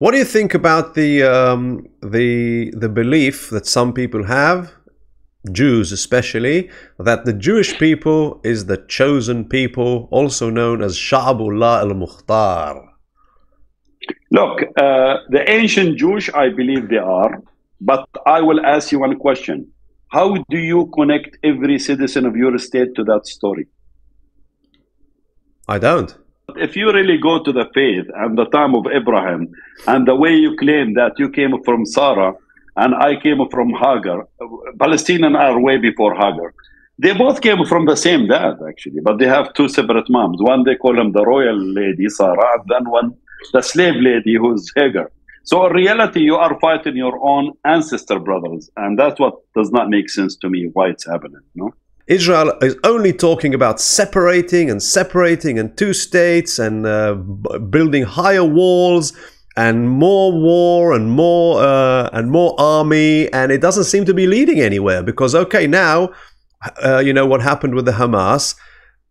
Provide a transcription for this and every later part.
What do you think about the belief that some people have, Jews especially, that the Jewish people is the chosen people, also known as Sha'bullah al-Mukhtar? Look, the ancient Jewish, I believe they are, but I will ask you one question. How do you connect every citizen of your state to that story? I don't. If you really go to the faith and the time of Abraham and the way you claim that you came from Sarah and I came from Hagar, Palestinians are way before Hagar. They both came from the same dad, actually, but they have two separate moms. One, they call him the royal lady, Sarah, and then one, the slave lady, who's Hagar. So in reality, you are fighting your own ancestor brothers. And that's what does not make sense to me, why it's happening, no? Israel is only talking about separating and two states and building higher walls and more war and more army, and it doesn't seem to be leading anywhere. Because okay, now you know what happened with the Hamas.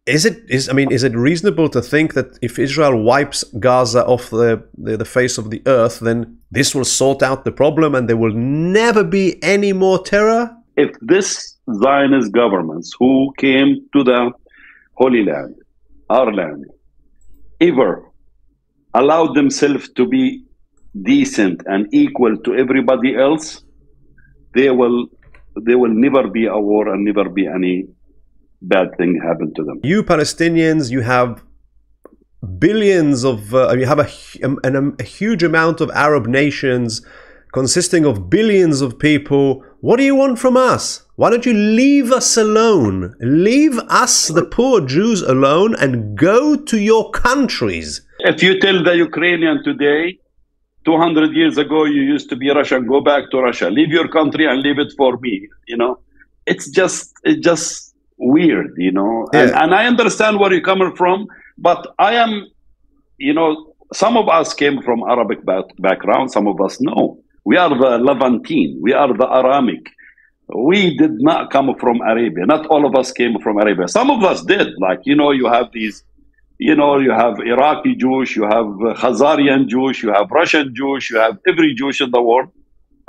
Is it reasonable to think that if Israel wipes Gaza off the face of the earth, then this will sort out the problem and there will never be any more terror? If this Zionist governments who came to the Holy Land, our land, ever allowed themselves to be decent and equal to everybody else, there will never be a war and never be any bad thing happen to them. You Palestinians, you have billions of, you have a huge amount of Arab nations consisting of billions of people. What do you want from us? Why don't you leave us alone? Leave us, the poor Jews, alone and go to your countries. If you tell the Ukrainian today, 200 years ago you used to be Russian, go back to Russia, leave your country and leave it for me, you know, it's just weird, you know. Yeah. And I understand where you're coming from, but I am, you know, some of us came from Arabic background, some of us no. We are the Levantine, we are the Aramic. We did not come from Arabia. Not all of us came from Arabia. Some of us did. Like, you know, you have these, you know, you have Iraqi Jewish, you have Khazarian Jewish, you have Russian Jewish, you have every Jewish in the world.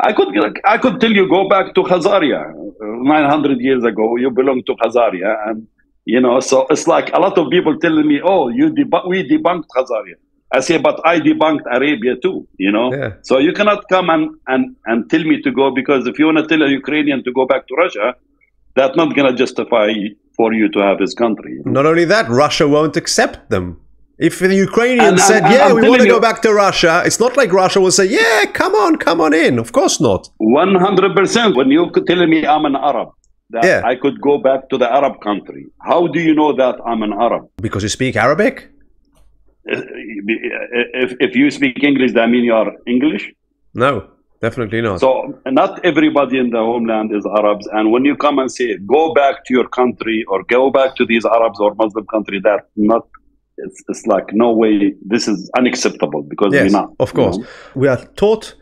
I could tell you, go back to Khazaria 900 years ago, you belong to Khazaria. And, you know, so it's like a lot of people telling me, oh, we debunked Khazaria. I say, but I debunked Arabia too, you know. Yeah. So you cannot come and tell me to go, because if you want to tell a Ukrainian to go back to Russia, that's not going to justify for you to have his country. You know? Not only that, Russia won't accept them. If the Ukrainians said, yeah, we want to go back to Russia, it's not like Russia will say, yeah, come on in. Of course not. 100%. When you're telling me I'm an Arab, that I could go back to the Arab country, how do you know that I'm an Arab? Because you speak Arabic? If you speak English, that means you are English? No, definitely not. So not everybody in the homeland is Arabs. And when you come and say, go back to your country or go back to these Arabs or Muslim country, that's not, it's like, no way, this is unacceptable, because we're not. Of course. You know? We are taught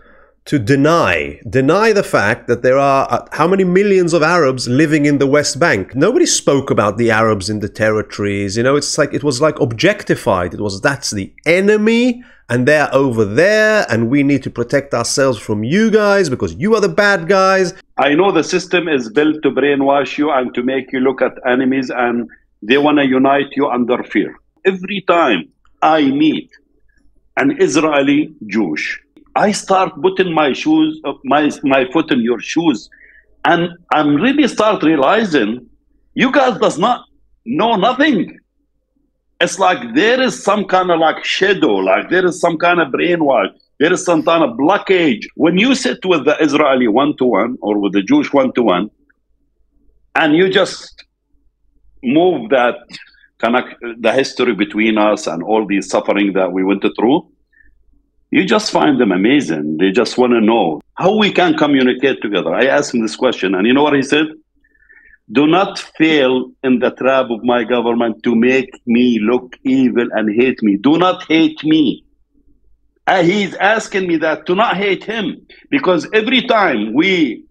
to deny the fact that there are how many millions of Arabs living in the West Bank. Nobody spoke about the Arabs in the territories. You know, it's like, it was like objectified. It was, that's the enemy and they're over there and we need to protect ourselves from you guys because you are the bad guys. I know the system is built to brainwash you and to make you look at enemies, and they want to unite you under fear. Every time I meet an Israeli Jewish, I start putting my shoes, my foot in your shoes, and I'm really start realizing you guys does not know nothing. It's like there is some kind of like shadow, like there is some kind of brainwash, there is some kind of blockage. When you sit with the Israeli one-to-one or with the Jewish one-to-one, and you just move that kind of the history between us and all the suffering that we went through, you just find them amazing. They just want to know how we can communicate together. I asked him this question, and you know what he said? Do not fail in the trap of my government to make me look evil and hate me. Do not hate me. He's asking me that, to not hate him, because every time we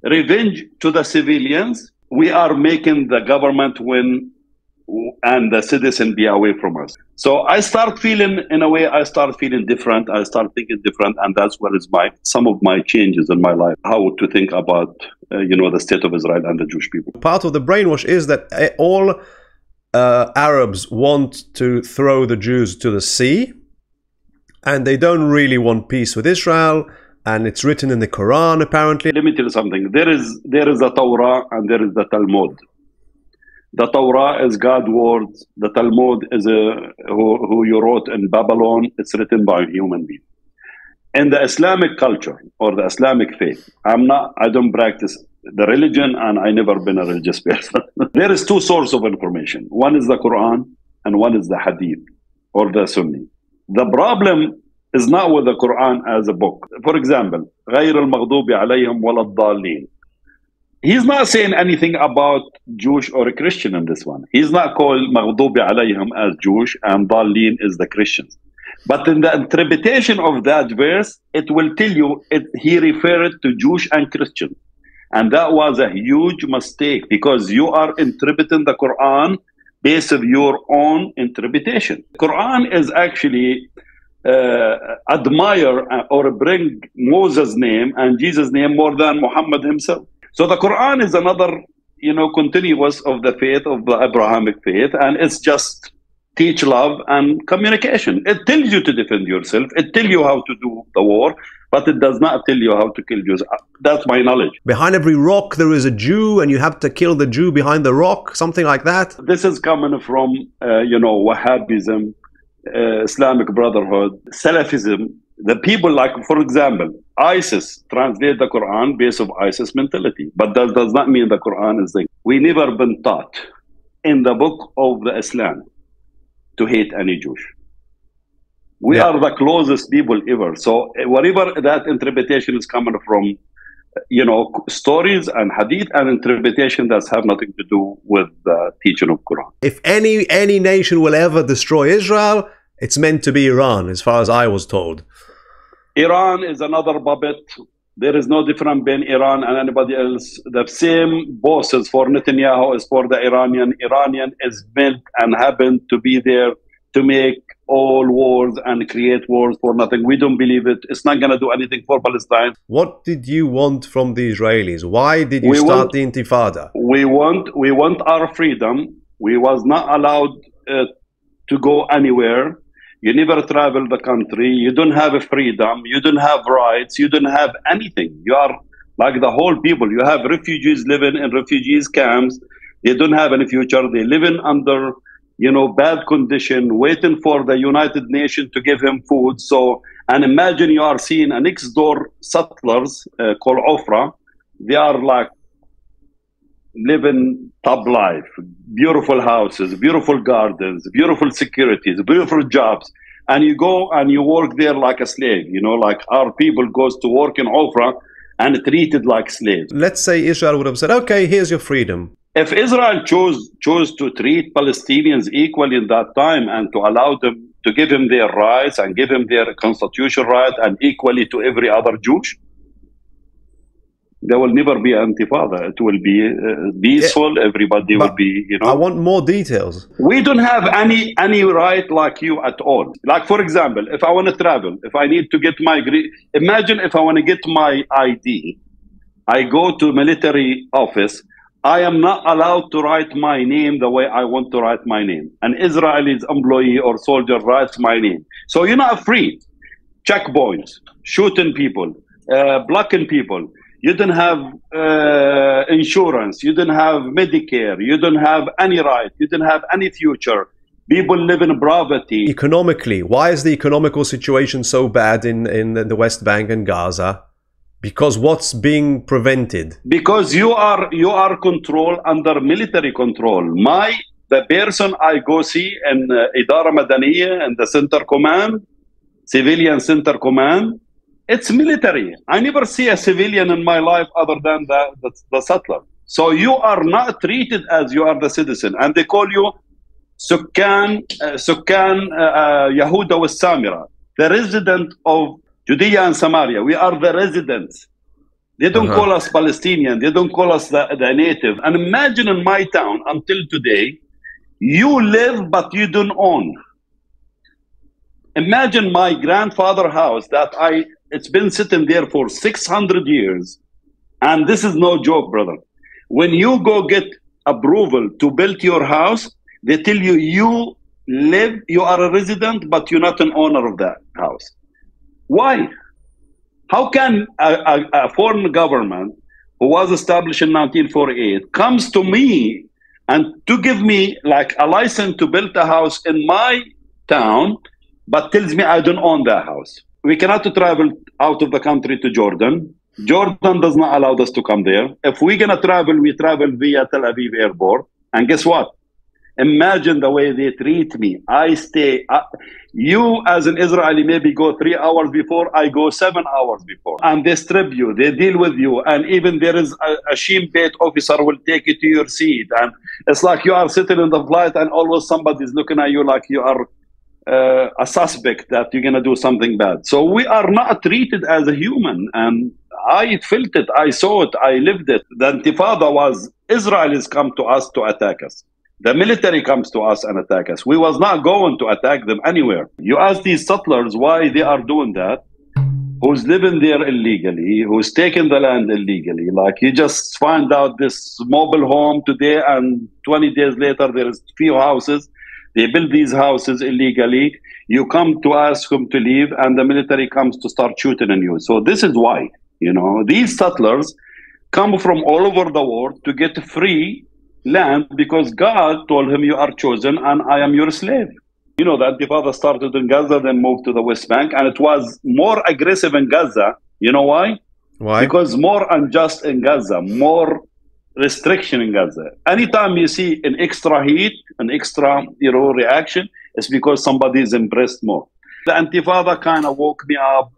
revenge to the civilians, we are making the government win and the citizen be away from us. So I start feeling, in a way, different. I start thinking different, and that's what is some of my changes in my life, how to think about, the state of Israel and the Jewish people. Part of the brainwash is that all Arabs want to throw the Jews to the sea, and they don't really want peace with Israel. And it's written in the Quran, apparently. Let me tell you something. There is the Torah and there is the Talmud. The Torah is God's word. The Talmud is who you wrote in Babylon. It's written by a human being. In the Islamic culture or the Islamic faith, I don't practice the religion, and I never been a religious person. There is two sources of information. One is the Quran and one is the Hadith or the Sunni. The problem is not with the Quran as a book. For example, غير المغضوب عليهم ولا الضالين. He's not saying anything about Jewish or Christian in this one. He's not called مغضوب عليهم as Jewish and ضالين is the Christians. But in the interpretation of that verse, it will tell you he referred to Jewish and Christian. And that was a huge mistake because you are interpreting the Quran based on your own interpretation. Quran is actually admire or bring Moses' name and Jesus' name more than Muhammad himself. So the Quran is another, continuous of the faith of the Abrahamic faith, and it's just teach love and communication. It tells you to defend yourself. It tells you how to do the war, but it does not tell you how to kill Jews. That's my knowledge. Behind every rock there is a Jew, and you have to kill the Jew behind the rock, something like that. This is coming from, Wahhabism, Islamic Brotherhood, Salafism. The people, like, for example, ISIS translate the Quran based on ISIS mentality, but that does not mean the Quran is the. We never been taught in the book of the Islam to hate any Jewish. We are the closest people ever. So whatever that interpretation is coming from, stories and hadith and interpretation that have nothing to do with the teaching of Quran. If any nation will ever destroy Israel, it's meant to be Iran, as far as I was told. Iran is another puppet. There is no difference between Iran and anybody else. The same bosses for Netanyahu is for the Iranian. Iranian is meant and happened to be there to make all wars and create wars for nothing. We don't believe it. It's not going to do anything for Palestine. What did you want from the Israelis? Why did you start the Intifada? We want our freedom. We was not allowed to go anywhere. You never travel the country. You don't have a freedom. You don't have rights. You don't have anything. You are like the whole people. You have refugees living in refugees camps. They don't have any future. They living under, bad condition, waiting for the United Nations to give him food. So, and imagine you are seeing a next door settlers called Ofra. They are like living top life, beautiful houses, beautiful gardens, beautiful securities, beautiful jobs. And you go and you work there like a slave, like our people goes to work in Ofra and treated like slaves. Let's say Israel would have said, okay, here's your freedom. If Israel chose to treat Palestinians equally in that time and to allow them to give them their rights and give them their constitutional right and equally to every other Jewish, there will never be Intifada. It will be peaceful. Everybody will be, I want more details. We don't have any right like you at all. Like, for example, if I want to travel, if I need to get imagine if I want to get my ID, I go to military office. I am not allowed to write my name the way I want to write my name. An Israeli employee or soldier writes my name. So you're not free. Checkpoints, shooting people, blocking people. You don't have insurance. You don't have Medicare. You don't have any right. You don't have any future. People live in poverty. Economically, why is the economical situation so bad in the West Bank and Gaza? Because what's being prevented? Because you are controlled under military control. The person I go see in Idara Madaniya and the Center Command, Civilian Center Command, it's military. I never see a civilian in my life other than the settler. So you are not treated as you are the citizen. And they call you Sukkan Yehuda wa Samira, the resident of Judea and Samaria. We are the residents. They don't call us Palestinian. They don't call us the native. And imagine in my town, until today, You live, but you don't own. Imagine my grandfather's house it's been sitting there for 600 years. And this is no joke, brother. When you go get approval to build your house, they tell you, you are a resident, but you're not an owner of that house. Why? How can a foreign government who was established in 1948 comes to me and to give me like a license to build a house in my town, but tells me I don't own that house? We cannot travel out of the country to Jordan. Jordan does not allow us to come there. If we're going to travel, we travel via Tel Aviv airport. And guess what? Imagine the way they treat me. You as an Israeli maybe go 3 hours before, I go 7 hours before. And they strip you, they deal with you. And even there is a Shin Bet officer will take you to your seat. And it's like you are sitting in the flight and always somebody's looking at you like you are a suspect that you're going to do something bad. So we are not treated as a human. And I felt it, I saw it, I lived it. The Intifada was Israelis come to us to attack us. The military comes to us and attack us. We was not going to attack them anywhere. You ask these settlers why they are doing that, who's living there illegally, who's taking the land illegally. Like you just find out this mobile home today and 20 days later there is few houses. They build these houses illegally. You come to ask them to leave and the military comes to start shooting on you. So this is why, these settlers come from all over the world to get free land because God told him, you are chosen and I am your slave. The Intifada started in Gaza, then moved to the West Bank, and it was more aggressive in Gaza. You know why? Why? Because more unjust in Gaza, more restriction in Gaza. Anytime you see an extra heat, an extra reaction, it's because somebody is impressed more. The Intifada kind of woke me up.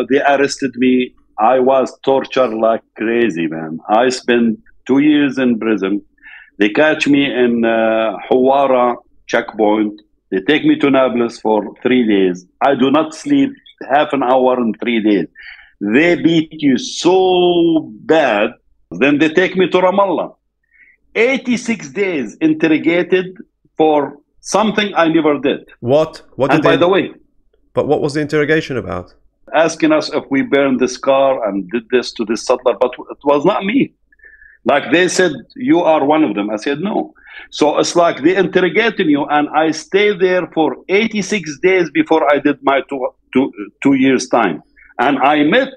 They arrested me. I was tortured like crazy, man. I spent 2 years in prison. They catch me in Hawara checkpoint. They take me to Nablus for 3 days. I do not sleep half an hour in 3 days. They beat you so bad. Then they take me to Ramallah. 86 days interrogated for something I never did. What? And by the way, but what was the interrogation about? Asking us if we burned this car and did this to this settler, but it was not me. Like they said, you are one of them. I said, no. So it's like they interrogating you, and I stayed there for 86 days before I did my 2 years time. And I met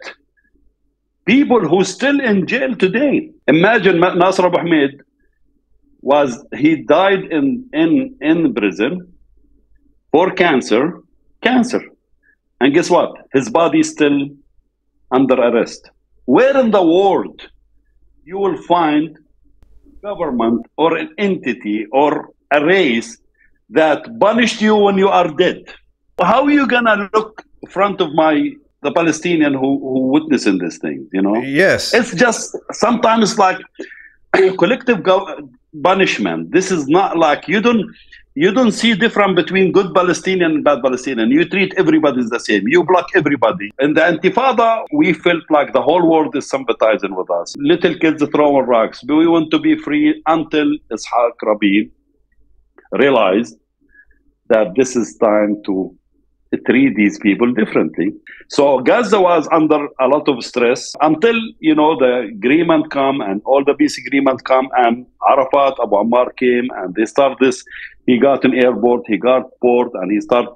people who still in jail today. Imagine Nasr Abu Hamid he died in prison for cancer. And guess what? His body is still under arrest. Where in the world you will find government or an entity or a race that punished you when you are dead? How are you gonna look in front of the Palestinian who witnessing this thing? Yes. It's just sometimes like collective punishment. This is not like you don't see difference between good Palestinian and bad Palestinian. You treat everybody the same. You block everybody. In the Intifada, we felt like the whole world is sympathizing with us. Little kids throwing rocks. But we want to be free until Ishaq Rabin realized that this is time to treat these people differently. So Gaza was under a lot of stress until, the agreement come and all the peace agreement come and Arafat, Abu Ammar came and they start this. He got an airport, he got port, and he started,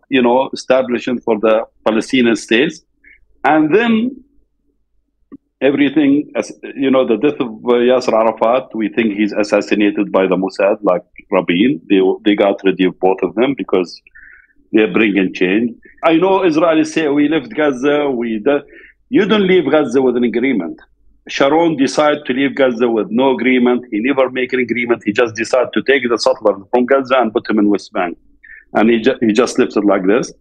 establishing for the Palestinian states. And then everything, the death of Yasser Arafat, we think he's assassinated by the Mossad, like Rabin. They got rid of both of them because they're bringing change. I know Israelis say we left Gaza. You don't leave Gaza with an agreement. Sharon decided to leave Gaza with no agreement. He never make an agreement. He just decided to take the settlers from Gaza and put them in West Bank. And he just left it like this.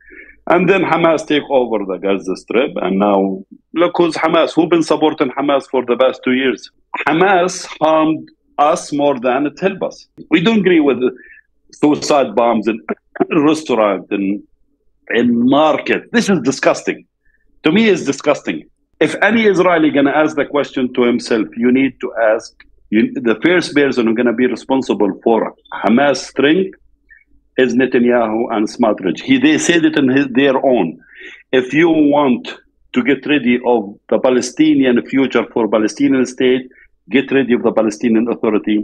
And then Hamas take over the Gaza Strip. And now, look who's Hamas. Who's been supporting Hamas for the past 2 years? Hamas harmed us more than it helped us. We don't agree with suicide bombs in restaurant and in market. This is disgusting. To me, it's disgusting. If any Israeli going to ask the question to himself, you need to ask the first person who's going to be responsible for Hamas strength is Netanyahu and Smotrich. They said it in their own. If you want to get rid of the Palestinian future for Palestinian state, get rid of the Palestinian Authority,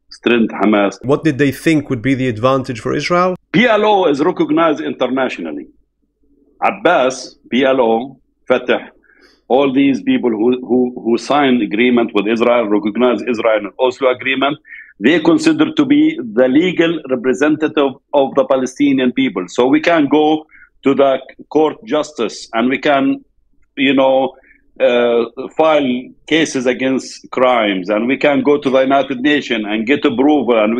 strengthen Hamas. What did they think would be the advantage for Israel? PLO is recognized internationally. Abbas, PLO, Fatah, all these people who signed agreement with Israel, recognize Israel and Oslo agreement, they consider to be the legal representative of the Palestinian people. So we can go to the court justice and we can, file cases against crimes, and we can go to the United Nations and get approval, and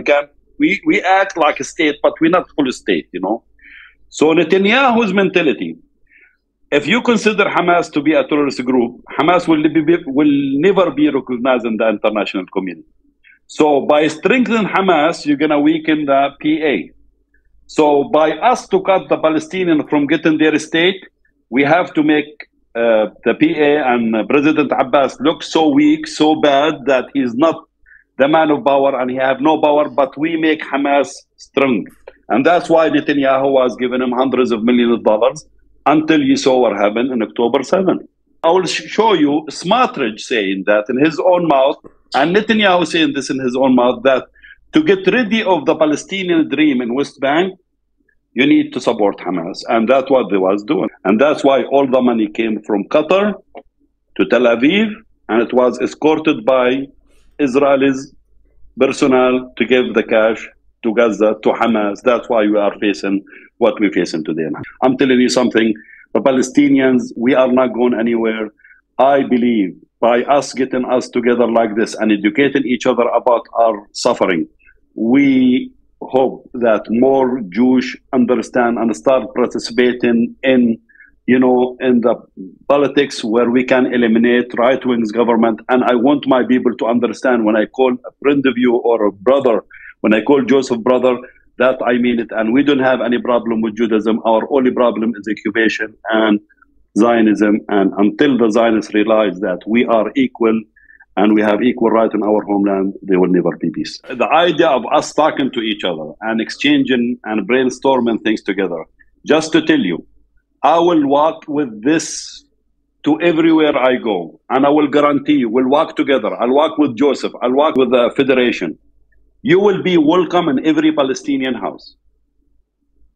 we act like a state, but we're not full state, So Netanyahu's mentality, if you consider Hamas to be a terrorist group, Hamas will never be recognized in the international community. So by strengthening Hamas, you're going to weaken the PA. So by us to cut the Palestinians from getting their state, we have to make the PA and President Abbas look so weak, so bad that he's not the man of power and he have no power, but we make Hamas strong. And that's why Netanyahu was giving him hundreds of millions of dollars until you saw what happened on October 7th. I will show you Smotrich saying that in his own mouth, and Netanyahu saying this in his own mouth, that to get rid of the Palestinian dream in West Bank, you need to support Hamas. And that's what they was doing. And that's why all the money came from Qatar to Tel Aviv, and it was escorted by Israelis personnel to give the cash to Gaza, to Hamas. That's why we are facing what we're facing today now. I'm telling you something, the Palestinians, we are not going anywhere. I believe by us getting us together like this and educating each other about our suffering, we hope that more Jews understand and start participating in the politics where we can eliminate right-wing government. And I want my people to understand when I call a friend of you or a brother, when I call Joseph brother, that I mean it. And we don't have any problem with Judaism. Our only problem is occupation and Zionism. And until the Zionists realize that we are equal and we have equal right in our homeland, there will never be peace. The idea of us talking to each other and exchanging and brainstorming things together, just to tell you, I will walk with this to everywhere I go. And I will guarantee you, we'll walk together. I'll walk with Joseph. I'll walk with the Federation. You will be welcome in every Palestinian house.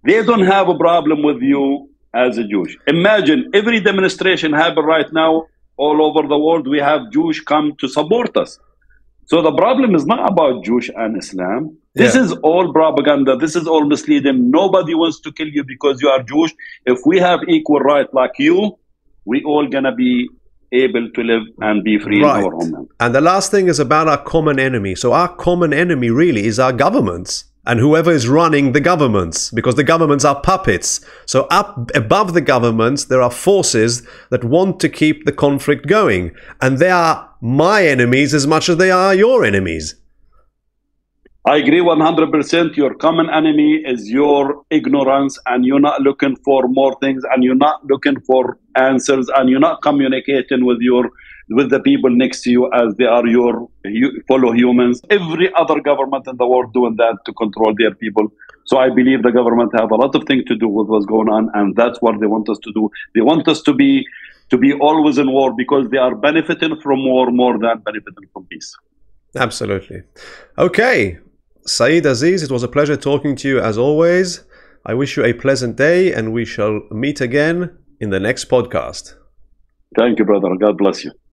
They don't have a problem with you as a Jewish. Imagine every demonstration happen right now all over the world. We have Jews come to support us. So the problem is not about Jewish and Islam. This is all propaganda. This is all misleading. Nobody wants to kill you because you are Jewish. If we have equal right like you, we all gonna be able to live and be free in our homeland. And the last thing is about our common enemy. So our common enemy really is our governments and whoever is running the governments, because the governments are puppets. So up above the governments, there are forces that want to keep the conflict going. And they are my enemies as much as they are your enemies. I agree 100%. Your common enemy is your ignorance, and you're not looking for more things, and you're not looking for answers, and you're not communicating with the people next to you as they are your fellow humans. Every other government in the world doing that to control their people. So I believe the government have a lot of things to do with what's going on, and that's what they want us to do. They want us to be always in war because they are benefiting from war more than benefiting from peace. Absolutely. Okay. Sa'id, Aziz, it was a pleasure talking to you as always. I wish you a pleasant day and we shall meet again in the next podcast. Thank you, brother. God bless you.